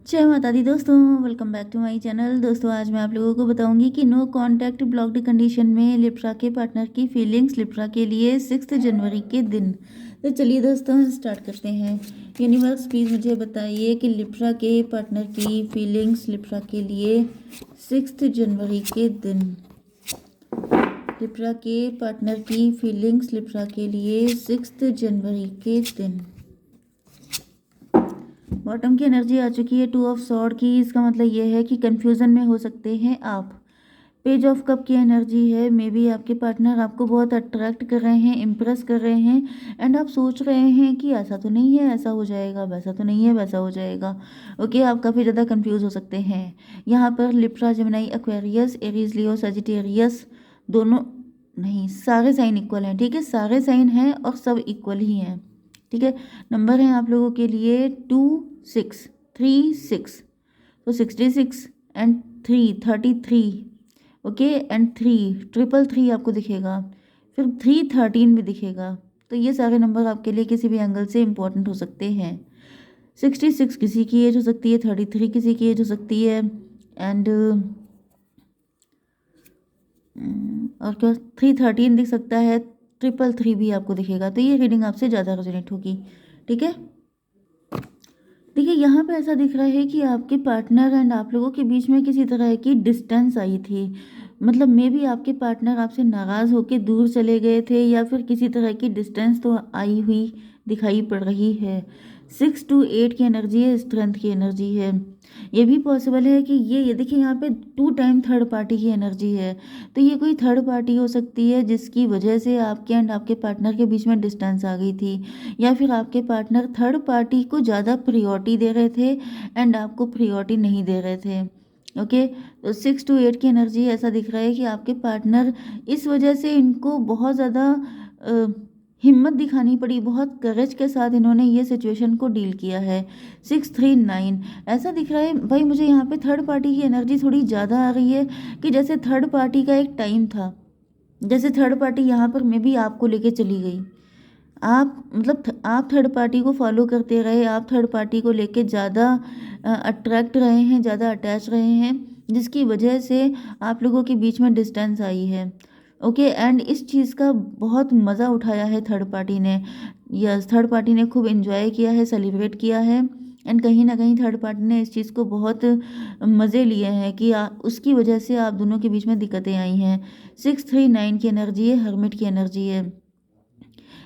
जय माता दी दोस्तों, welcome back to my channel. दोस्तों आज मैं आप लोगों को बताऊंगी कि नो कांटेक्ट ब्लॉक्ड कंडीशन में लिप्रा के पार्टनर की फीलिंग्स लिप्रा के लिए 6 जनवरी के दिन। तो चलिए दोस्तों स्टार्ट करते हैं। यूनिवर्स प्लीज़ मुझे बताइए कि लिप्रा के पार्टनर की फीलिंग्स लिप्रा के लिए 6 जनवरी के दिन। लिप्रा के पार्टनर की फीलिंग्स लिप्रा के लिए 6 जनवरी के दिन। बॉटम की एनर्जी आ चुकी है 2 ऑफ सॉर्ड की। इसका मतलब ये है कि कंफ्यूजन में हो सकते हैं आप। पेज ऑफ कप की एनर्जी है, मे बी आपके पार्टनर आपको बहुत अट्रैक्ट कर रहे हैं, इम्प्रेस कर रहे हैं एंड आप सोच रहे हैं कि ऐसा तो नहीं है ऐसा हो जाएगा, वैसा तो नहीं है वैसा हो जाएगा। ओके, आप काफ़ी ज़्यादा कंफ्यूज हो सकते हैं। यहाँ पर लिप्रा, जेमिनी, एक्वेरियस, एरीज, लियो, सजिटेरियस दोनों नहीं, सारे साइन इक्वल हैं। ठीक है, सारे साइन हैं और सब इक्वल ही हैं। ठीक है, नंबर हैं आप लोगों के लिए 2 6 3 6, तो 66 एंड 3 33। ओके, एंड 3 3 आपको दिखेगा, फिर 3 13 भी दिखेगा। तो ये सारे नंबर आपके लिए किसी भी एंगल से इम्पोर्टेंट हो सकते हैं। 66 किसी की एज हो सकती है, 33 किसी की एज हो सकती है एंड और क्या 3 13 दिख सकता है, 333 भी आपको दिखेगा। तो ये रीडिंग आपसे ज़्यादा रेजोनेट होगी। ठीक है, देखिए यहाँ पे ऐसा दिख रहा है कि आपके पार्टनर एंड आप लोगों के बीच में किसी तरह की डिस्टेंस आई थी। मतलब मे बी आपके पार्टनर आपसे नाराज़ होकर दूर चले गए थे या फिर किसी तरह की डिस्टेंस तो आई हुई दिखाई पड़ रही है। 6 to 8 की एनर्जी है, स्ट्रेंथ की एनर्जी है। ये भी पॉसिबल है कि ये देखिए यहाँ पे 2 टाइम थर्ड पार्टी की एनर्जी है। तो ये कोई थर्ड पार्टी हो सकती है जिसकी वजह से आपके एंड आपके पार्टनर के बीच में डिस्टेंस आ गई थी, या फिर आपके पार्टनर थर्ड पार्टी को ज़्यादा प्रियोरिटी दे रहे थे एंड आपको प्रियोरिटी नहीं दे रहे थे। ओके, तो 6 to 8 की एनर्जी ऐसा दिख रहा है कि आपके पार्टनर इस वजह से इनको बहुत ज़्यादा हिम्मत दिखानी पड़ी, बहुत करेज के साथ इन्होंने ये सिचुएशन को डील किया है। 6 3 9 ऐसा दिख रहा है भाई मुझे यहाँ पे थर्ड पार्टी की एनर्जी थोड़ी ज़्यादा आ रही है कि जैसे थर्ड पार्टी का एक टाइम था, जैसे थर्ड पार्टी यहाँ पर मे बी आपको लेके चली गई। आप मतलब आप थर्ड पार्टी को फॉलो करते रहे, आप थर्ड पार्टी को लेके ज़्यादा अट्रैक्ट रहे हैं, ज़्यादा अटैच रहे हैं, जिसकी वजह से आप लोगों के बीच में डिस्टेंस आई है। ओके, एंड इस चीज़ का बहुत मज़ा उठाया है थर्ड पार्टी ने। यस, थर्ड पार्टी ने खूब एंजॉय किया है, सेलिब्रेट किया है एंड कहीं ना कहीं थर्ड पार्टी ने इस चीज़ को बहुत मज़े लिए हैं कि उसकी वजह से आप दोनों के बीच में दिक्कतें आई हैं। 6 3 9 की एनर्जी है, हर्मिट की एनर्जी है।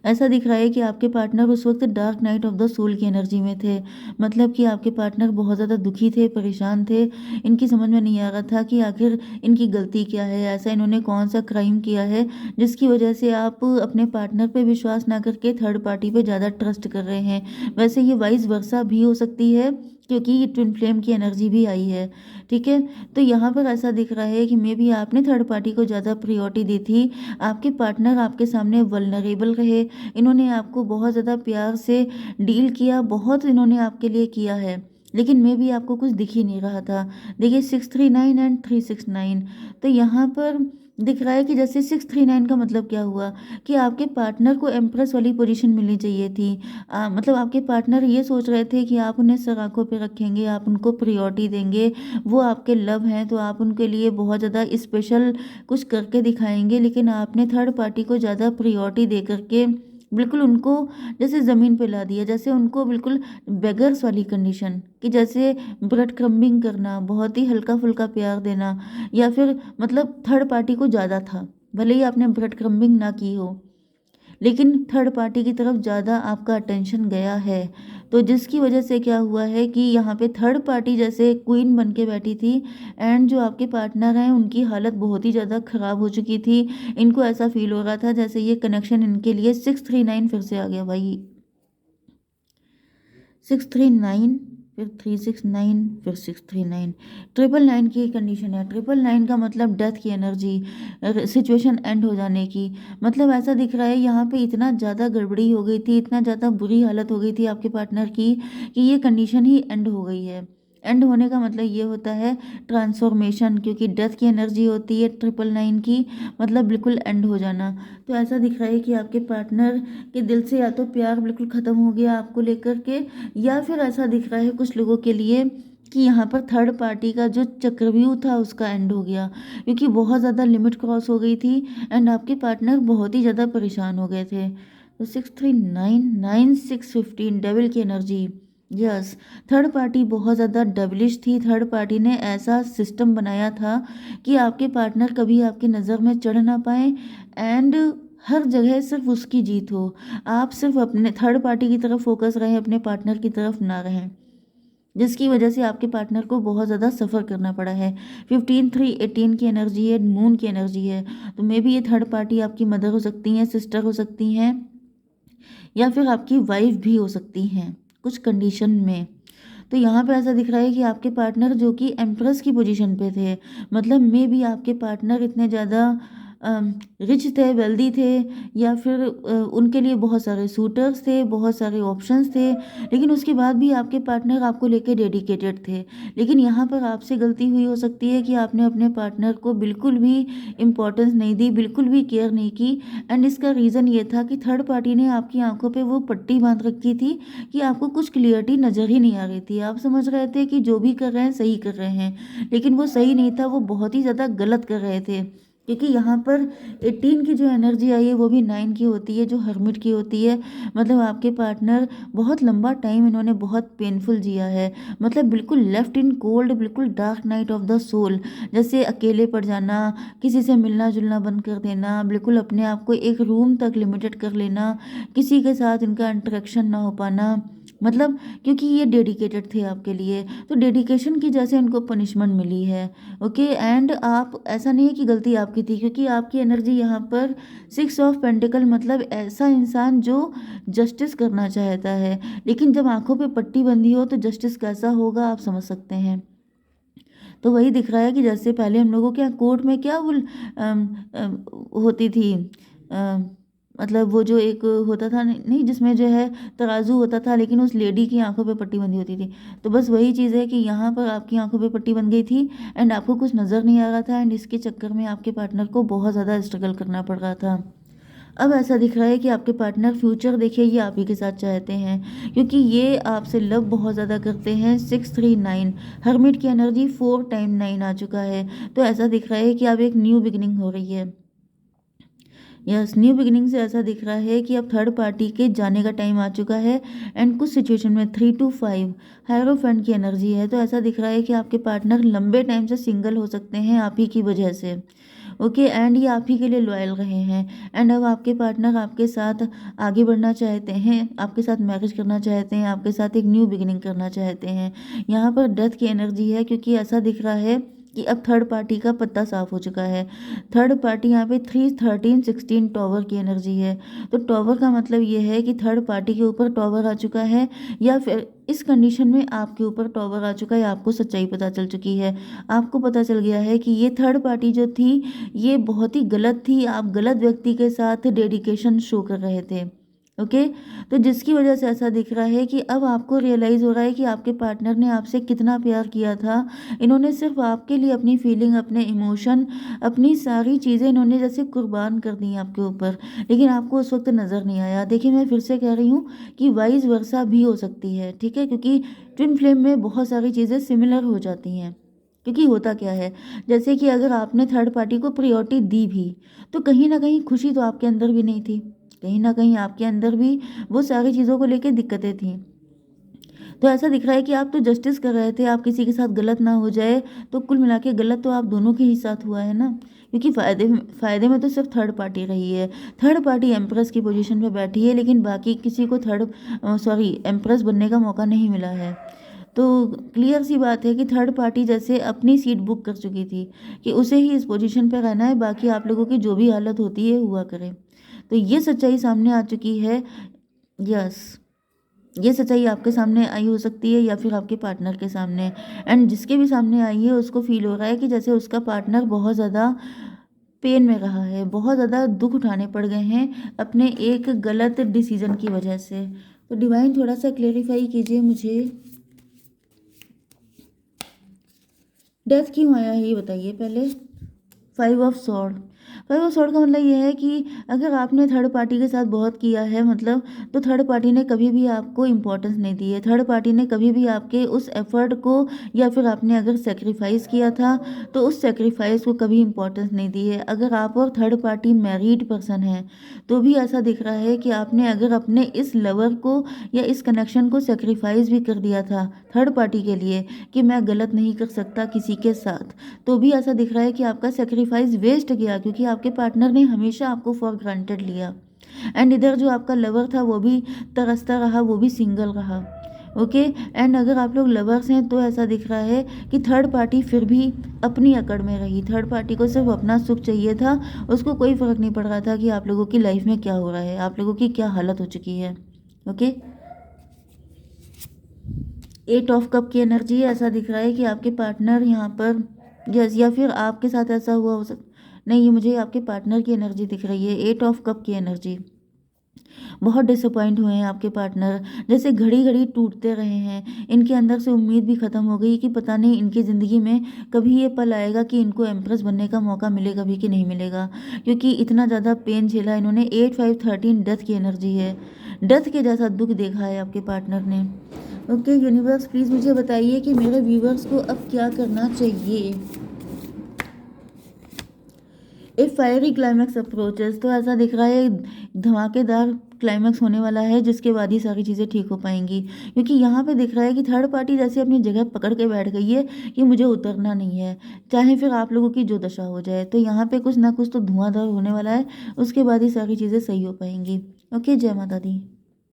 ऐसा दिख रहा है कि आपके पार्टनर उस वक्त dark night of the soul की एनर्जी में थे। मतलब कि आपके पार्टनर बहुत ज़्यादा दुखी थे, परेशान थे। इनकी समझ में नहीं आ रहा था कि आखिर इनकी गलती क्या है, ऐसा इन्होंने कौन सा क्राइम किया है जिसकी वजह से आप अपने पार्टनर पे विश्वास ना करके थर्ड पार्टी पे ज़्यादा ट्रस्ट कर रहे हैं। वैसे ये वाइस वर्सा भी हो सकती है क्योंकि ये ट्विन फ्लेम की एनर्जी भी आई है। ठीक है, तो यहाँ पर ऐसा दिख रहा है कि मे बी आपने थर्ड पार्टी को ज़्यादा प्रियोरिटी दी थी। आपके पार्टनर आपके सामने वल्नरेबल रहे, इन्होंने आपको बहुत ज़्यादा प्यार से डील किया, बहुत इन्होंने आपके लिए किया है, लेकिन मे भी आपको कुछ दिख ही नहीं रहा था। देखिए 6 3 9 एंड 3 6 9, तो यहाँ पर दिख रहा है कि जैसे 6 3 9 का मतलब क्या हुआ कि आपके पार्टनर को एम्प्रेस वाली पोजीशन मिलनी चाहिए थी। मतलब आपके पार्टनर ये सोच रहे थे कि आप उन्हें सर आंखों पे रखेंगे, आप उनको प्रियोरिटी देंगे, वो आपके लव हैं तो आप उनके लिए बहुत ज़्यादा स्पेशल कुछ करके दिखाएंगे, लेकिन आपने थर्ड पार्टी को ज़्यादा प्रियोरिटी दे करके बिल्कुल उनको जैसे ज़मीन पे ला दिया, जैसे उनको बिल्कुल बेगर्स वाली कंडीशन कि जैसे ब्रेड क्रम्बिंग करना, बहुत ही हल्का फुल्का प्यार देना, या फिर मतलब थर्ड पार्टी को ज़्यादा था। भले ही आपने ब्रेड क्रम्बिंग ना की हो, लेकिन थर्ड पार्टी की तरफ ज़्यादा आपका अटेंशन गया है। तो जिसकी वजह से क्या हुआ है कि यहाँ पे थर्ड पार्टी जैसे क्वीन बन के बैठी थी एंड जो आपके पार्टनर हैं उनकी हालत बहुत ही ज़्यादा ख़राब हो चुकी थी। इनको ऐसा फील हो रहा था जैसे ये कनेक्शन इनके लिए 6 3 9 फिर से आ गया भाई। 6 3 9, फिर 3 6 9, फिर 6 3 9, 9 की कंडीशन है। 9 का मतलब डेथ की एनर्जी, सिचुएशन एंड हो जाने की। मतलब ऐसा दिख रहा है यहाँ पे इतना ज़्यादा गड़बड़ी हो गई थी, इतना ज़्यादा बुरी हालत हो गई थी आपके पार्टनर की कि ये कंडीशन ही एंड हो गई है। एंड होने का मतलब ये होता है ट्रांसफॉर्मेशन, क्योंकि डेथ की एनर्जी होती है 9 की, मतलब बिल्कुल एंड हो जाना। तो ऐसा दिख रहा है कि आपके पार्टनर के दिल से या तो प्यार बिल्कुल ख़त्म हो गया आपको लेकर के, या फिर ऐसा दिख रहा है कुछ लोगों के लिए कि यहाँ पर थर्ड पार्टी का जो चक्रव्यूह था उसका एंड हो गया, क्योंकि बहुत ज़्यादा लिमिट क्रॉस हो गई थी एंड आपके पार्टनर बहुत ही ज़्यादा परेशान हो गए थे। तो 6399615 डेविल की एनर्जी। यस, थर्ड पार्टी बहुत ज़्यादा डेविलिश थी। थर्ड पार्टी ने ऐसा सिस्टम बनाया था कि आपके पार्टनर कभी आपकी नज़र में चढ़ ना पाए एंड हर जगह सिर्फ उसकी जीत हो। आप सिर्फ अपने थर्ड पार्टी की तरफ फोकस रहें, अपने पार्टनर की तरफ ना रहें, जिसकी वजह से आपके पार्टनर को बहुत ज़्यादा सफ़र करना पड़ा है। 15 3 18 की एनर्जी है, मून की एनर्जी है। तो मे बी ये थर्ड पार्टी आपकी मदर हो सकती हैं, सिस्टर हो सकती हैं, या फिर आपकी वाइफ भी हो सकती हैं कुछ कंडीशन में। तो यहाँ पे ऐसा दिख रहा है कि आपके पार्टनर जो कि एम्प्रेस की पोजीशन पे थे, मतलब मे बी आपके पार्टनर इतने ज़्यादा रिच थे, वेल्दी थे, या फिर उनके लिए बहुत सारे सूटर्स थे, बहुत सारे ऑप्शंस थे, लेकिन उसके बाद भी आपके पार्टनर आपको लेके डेडिकेटेड थे। लेकिन यहाँ पर आपसे गलती हुई हो सकती है कि आपने अपने पार्टनर को बिल्कुल भी इम्पोर्टेंस नहीं दी, बिल्कुल भी केयर नहीं की। एंड इसका रीज़न ये था कि थर्ड पार्टी ने आपकी आंखों पे वो पट्टी बांध रखी थी कि आपको कुछ क्लियरिटी नज़र ही नहीं आ रही थी। आप समझ रहे थे कि जो भी कर रहे हैं सही कर रहे हैं, लेकिन वो सही नहीं था, वो बहुत ही ज़्यादा गलत कर रहे थे। क्योंकि यहाँ पर 18 की जो एनर्जी आई है वो भी 9 की होती है, जो हर्मिट की होती है। मतलब आपके पार्टनर बहुत लंबा टाइम इन्होंने बहुत पेनफुल जिया है, मतलब बिल्कुल लेफ्ट इन कोल्ड, बिल्कुल dark night of the soul. जैसे अकेले पड़ जाना, किसी से मिलना जुलना बंद कर देना, बिल्कुल अपने आप को एक रूम तक लिमिटेड कर लेना, किसी के साथ इनका इंटरेक्शन ना हो पाना, मतलब क्योंकि ये डेडिकेटेड थे आपके लिए, तो डेडिकेशन की जैसे इनको पनिशमेंट मिली है। ओके, एंड आप, ऐसा नहीं है कि गलती आपकी थी, क्योंकि आपकी एनर्जी यहाँ पर 6 ऑफ पेंटिकल, मतलब ऐसा इंसान जो जस्टिस करना चाहता है, लेकिन जब आंखों पे पट्टी बंधी हो तो जस्टिस कैसा होगा आप समझ सकते हैं। तो वही दिख रहा है कि जैसे पहले हम लोगों के यहाँ कोर्ट में क्या वो होती थी, मतलब वो जो एक होता था, नहीं जिसमें जो है तराजू होता था, लेकिन उस लेडी की आंखों पे पट्टी बंधी होती थी। तो बस वही चीज़ है कि यहाँ पर आपकी आंखों पे पट्टी बन गई थी एंड आपको कुछ नज़र नहीं आ रहा था, एंड इसके चक्कर में आपके पार्टनर को बहुत ज़्यादा स्ट्रगल करना पड़ रहा था। अब ऐसा दिख रहा है कि आपके पार्टनर फ्यूचर देखिए ये आप ही के साथ चाहते हैं, क्योंकि ये आपसे लव बहुत ज़्यादा करते हैं। 6 3 9 हर्मिट की एनर्जी 4 टाइम 9 आ चुका है। तो ऐसा दिख रहा है कि अब एक न्यू बिगिनिंग हो रही है। यस, न्यू बिगिनिंग से ऐसा दिख रहा है कि अब थर्ड पार्टी के जाने का टाइम आ चुका है। एंड कुछ सिचुएशन में 3 to 5 हायरोफेंट की एनर्जी है। तो ऐसा दिख रहा है कि आपके पार्टनर लंबे टाइम से सिंगल हो सकते हैं आप ही की वजह से। ओके, एंड ये आप ही के लिए लॉयल रहे हैं, एंड अब आपके पार्टनर आपके साथ आगे बढ़ना चाहते हैं, आपके साथ मैरिज करना चाहते हैं, आपके साथ एक न्यू बिगिनिंग करना चाहते हैं। यहाँ पर डेथ की एनर्जी है, क्योंकि ऐसा दिख रहा है कि अब थर्ड पार्टी का पत्ता साफ हो चुका है। थर्ड पार्टी यहाँ पे 3 13 16 टॉवर की एनर्जी है। तो टॉवर का मतलब ये है कि थर्ड पार्टी के ऊपर टॉवर आ चुका है, या फिर इस कंडीशन में आपके ऊपर टॉवर आ चुका है, आपको सच्चाई पता चल चुकी है। आपको पता चल गया है कि ये थर्ड पार्टी जो थी ये बहुत ही गलत थी, आप गलत व्यक्ति के साथ डेडिकेशन शो कर रहे थे। ओके, तो जिसकी वजह से ऐसा दिख रहा है कि अब आपको रियलाइज़ हो रहा है कि आपके पार्टनर ने आपसे कितना प्यार किया था। इन्होंने सिर्फ आपके लिए अपनी फीलिंग, अपने इमोशन, अपनी सारी चीज़ें इन्होंने जैसे कुर्बान कर दी आपके ऊपर, लेकिन आपको उस वक्त नज़र नहीं आया। देखिए, मैं फिर से कह रही हूँ कि वाइस वर्सा भी हो सकती है, ठीक है, क्योंकि ट्विन फ्लेम में बहुत सारी चीज़ें सिमिलर हो जाती हैं। क्योंकि होता क्या है, जैसे कि अगर आपने थर्ड पार्टी को प्रायोरिटी दी भी, तो कहीं ना कहीं खुशी तो आपके अंदर भी नहीं थी, कहीं ना कहीं आपके अंदर भी वो सारी चीज़ों को लेकर दिक्कतें थी। तो ऐसा दिख रहा है कि आप तो जस्टिस कर रहे थे, आप किसी के साथ गलत ना हो जाए, तो कुल मिला के गलत तो आप दोनों के ही साथ हुआ है ना, क्योंकि फ़ायदे में तो सिर्फ थर्ड पार्टी रही है। थर्ड पार्टी एम्प्रेस की पोजीशन पे बैठी है, लेकिन बाकी किसी को एम्प्रेस बनने का मौका नहीं मिला है। तो क्लियर सी बात है कि थर्ड पार्टी जैसे अपनी सीट बुक कर चुकी थी कि उसे ही इस पोजीशन पे रहना है, बाकी आप लोगों की जो भी हालत होती है हुआ करे। तो ये सच्चाई सामने आ चुकी है। यस, ये सच्चाई आपके सामने आई हो सकती है या फिर आपके पार्टनर के सामने, एंड जिसके भी सामने आई है उसको फील हो रहा है कि जैसे उसका पार्टनर बहुत ज़्यादा पेन में रहा है, बहुत ज़्यादा दुख उठाने पड़ गए हैं अपने एक गलत डिसीजन की वजह से। तो डिवाइन थोड़ा सा क्लेरिफाई कीजिए मुझे, डेथ क्यों आया है ये बताइए पहले। 5 ऑफ सॉर्ड, 5 ऑफ स्वॉर्ड का मतलब ये है कि अगर आपने थर्ड पार्टी के साथ बहुत किया है मतलब, तो थर्ड पार्टी ने कभी भी आपको इम्पोर्टेंस नहीं दी है। थर्ड पार्टी ने कभी भी आपके उस एफर्ट को, या फिर आपने अगर सेक्रीफाइस किया था तो उस सेक्रीफाइस को कभी इम्पोर्टेंस नहीं दी है। अगर आप और थर्ड पार्टी मैरिड पर्सन है तो भी ऐसा दिख रहा है कि आपने अगर अपने इस लवर को या इस कनेक्शन को सेक्रीफाइस भी कर दिया था थर्ड पार्टी के लिए कि मैं गलत नहीं कर सकता किसी के साथ, तो भी ऐसा दिख रहा है कि आपका सेक्रीफाइस वेस्ट गया, क्योंकि आपके पार्टनर ने हमेशा आपको फॉर ग्रांटेड लिया। एंड इधर जो आपका लवर था वो भी तरसता रहा, वो भी सिंगल रहा। ओके। एंड अगर आप लोग लवर्स हैं तो ऐसा दिख रहा है कि थर्ड पार्टी फिर भी अपनी अकड़ में रही। थर्ड पार्टी को सिर्फ अपना सुख चाहिए था, उसको कोई फ़र्क नहीं पड़ रहा था कि आप लोगों की लाइफ में क्या हो रहा है, आप लोगों की क्या हालत हो चुकी है। ओके। 8 ऑफ कप की एनर्जी है। ऐसा दिख रहा है कि आपके पार्टनर यहाँ पर या फिर आपके साथ ऐसा हुआ हो नहीं, ये मुझे आपके पार्टनर की एनर्जी दिख रही है। 8 ऑफ कप की एनर्जी। बहुत डिसअपॉइंट हुए हैं आपके पार्टनर, जैसे घड़ी घड़ी टूटते रहे हैं। इनके अंदर से उम्मीद भी ख़त्म हो गई कि पता नहीं इनकी ज़िंदगी में कभी ये पल आएगा कि इनको एम्प्रेस बनने का मौका मिलेगा भी कि नहीं मिलेगा, क्योंकि इतना ज़्यादा पेन झेला इन्होंने। 8 5 13 डेथ की एनर्जी है। डेथ के जैसा दुख देखा है आपके पार्टनर ने। ओके यूनिवर्स, प्लीज़ मुझे बताइए कि मेरे व्यूवर्स को अब क्या करना चाहिए। एक फायरी क्लाइमैक्स अप्रोचेस, तो ऐसा दिख रहा है धमाकेदार क्लाइमैक्स होने वाला है, जिसके बाद ही सारी चीज़ें ठीक हो पाएंगी, क्योंकि यहाँ पे दिख रहा है कि थर्ड पार्टी जैसे अपनी जगह पकड़ के बैठ गई है कि मुझे उतरना नहीं है, चाहे फिर आप लोगों की जो दशा हो जाए। तो यहाँ पे कुछ ना कुछ तो धुआंधार होने वाला है, उसके बाद ही सारी चीज़ें सही हो पाएंगी। ओके, जय माता दी।